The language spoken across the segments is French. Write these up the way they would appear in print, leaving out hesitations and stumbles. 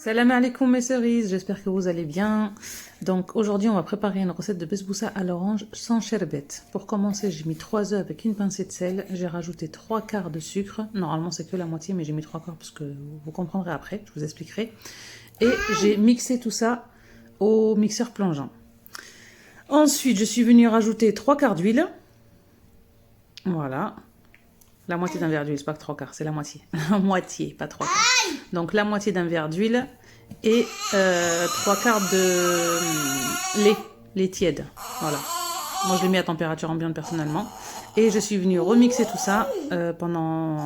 Salam alaikum mes cerises, j'espère que vous allez bien. Donc aujourd'hui on va préparer une recette de besboussa à l'orange sans sherbet. Pour commencer j'ai mis 3 œufs avec une pincée de sel, j'ai rajouté 3 quarts de sucre, normalement c'est que la moitié mais j'ai mis 3 quarts parce que vous comprendrez après, je vous expliquerai. Et j'ai mixé tout ça au mixeur plongeant. Ensuite je suis venue rajouter 3 quarts d'huile, voilà. La moitié d'un verre d'huile, c'est pas que 3 quarts, c'est la moitié. La moitié, pas 3 quarts. Donc la moitié d'un verre d'huile et 3 quarts de lait tiède. Voilà. Moi je l'ai mis à température ambiante personnellement. Et je suis venue remixer tout ça pendant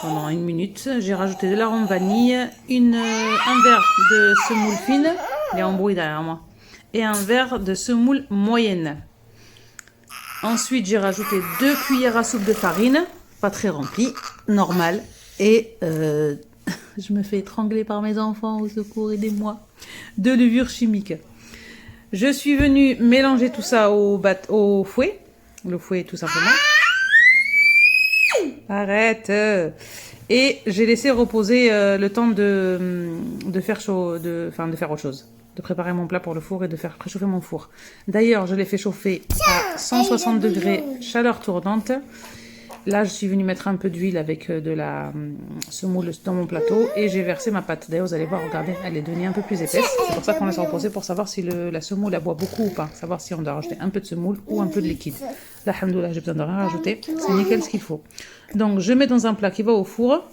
1 minute. J'ai rajouté de l'arôme vanille, un verre de semoule fine, il y a un bruit derrière moi, et un verre de semoule moyenne. Ensuite, j'ai rajouté 2 cuillères à soupe de farine, pas très remplie, normale. Et je me fais étrangler par mes enfants, au secours, aidez-moi. De levure chimique. Je suis venue mélanger tout ça au fouet. Le fouet, tout simplement. Arrête. Et j'ai laissé reposer le temps de faire chaud, de faire autre chose. De préparer mon plat pour le four et de faire préchauffer mon four. D'ailleurs, je l'ai fait chauffer à 160 degrés, chaleur tournante. Là, je suis venue mettre un peu d'huile avec de la semoule dans mon plateau et j'ai versé ma pâte. D'ailleurs, vous allez voir, regardez, elle est devenue un peu plus épaisse. C'est pour ça qu'on laisse reposer pour savoir si la semoule elle boit beaucoup ou pas. Savoir si on doit rajouter un peu de semoule ou un peu de liquide. Là, alhamdoulilah, j'ai besoin de rien rajouter. C'est nickel ce qu'il faut. Donc, je mets dans un plat qui va au four.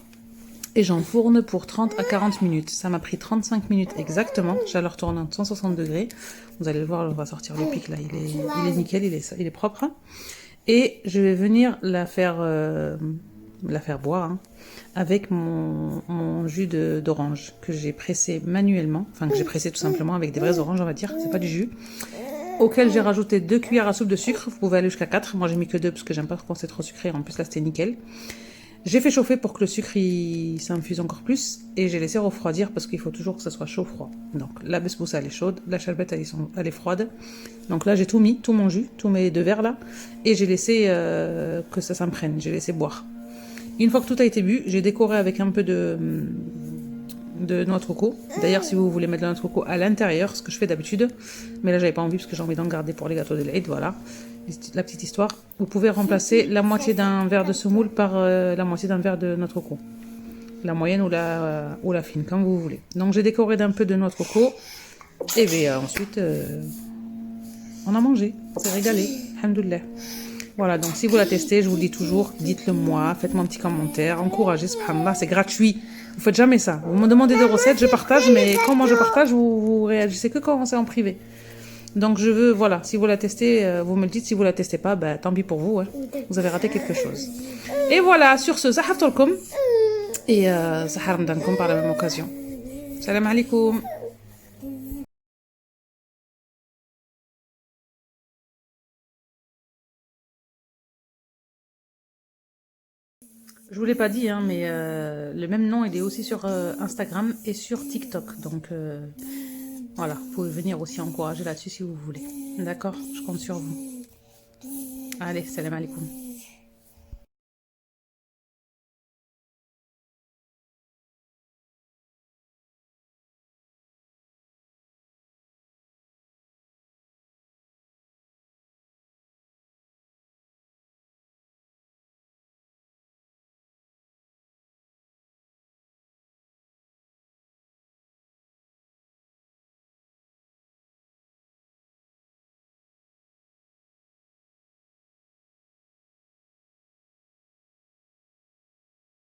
Et j'enfourne pour 30 à 40 minutes. Ça m'a pris 35 minutes exactement. Chaleur tournante 160 degrés. Vous allez le voir, on va sortir le pic là. Il est nickel, il est propre. Et je vais venir la faire boire avec mon jus d'orange que j'ai pressé manuellement. Enfin, que j'ai pressé tout simplement avec des vraies oranges, on va dire. C'est pas du jus. Auquel j'ai rajouté 2 cuillères à soupe de sucre. Vous pouvez aller jusqu'à 4. Moi, j'ai mis que 2 parce que j'aime pas quand c'est trop sucré. En plus, là, c'était nickel. J'ai fait chauffer pour que le sucre s'infuse encore plus et j'ai laissé refroidir parce qu'il faut toujours que ça soit chaud-froid. Donc la besboussa elle est chaude, la charbette elle est froide. Donc là j'ai tout mis, tout mon jus, tous mes 2 verres là et j'ai laissé que ça s'imprègne, j'ai laissé boire. Une fois que tout a été bu, j'ai décoré avec un peu de noix de coco. D'ailleurs si vous voulez mettre de la noix de coco à l'intérieur, ce que je fais d'habitude, mais là j'avais pas envie parce que j'ai envie d'en garder pour les gâteaux de l'Aïd, voilà. La petite histoire, vous pouvez remplacer la moitié d'un verre de semoule par la moitié d'un verre de noix de coco. La moyenne ou la fine, comme vous voulez. Donc j'ai décoré d'un peu de noix de coco. Et bien ensuite, on a mangé. C'est régalé. Alhamdoulilah. Voilà, donc si vous la testez, je vous le dis toujours, dites-le moi, faites-moi un petit commentaire, encouragez, subhanallah, c'est gratuit. Vous faites jamais ça. Vous me demandez des recettes, je partage, mais quand moi je partage, vous réagissez que quand c'est en privé. Donc je veux, voilà, si vous la testez, vous me le dites, si vous la testez pas, bah, tant pis pour vous, hein. Vous avez raté quelque chose. Et voilà, sur ce, zahaftalkum, et zaharamdankum par la même occasion. Salam alaikum. Je vous l'ai pas dit, hein, mais le même nom, il est aussi sur Instagram et sur TikTok. Donc voilà, vous pouvez venir aussi encourager là-dessus si vous voulez. D'accord, je compte sur vous. Allez, salam alaikum.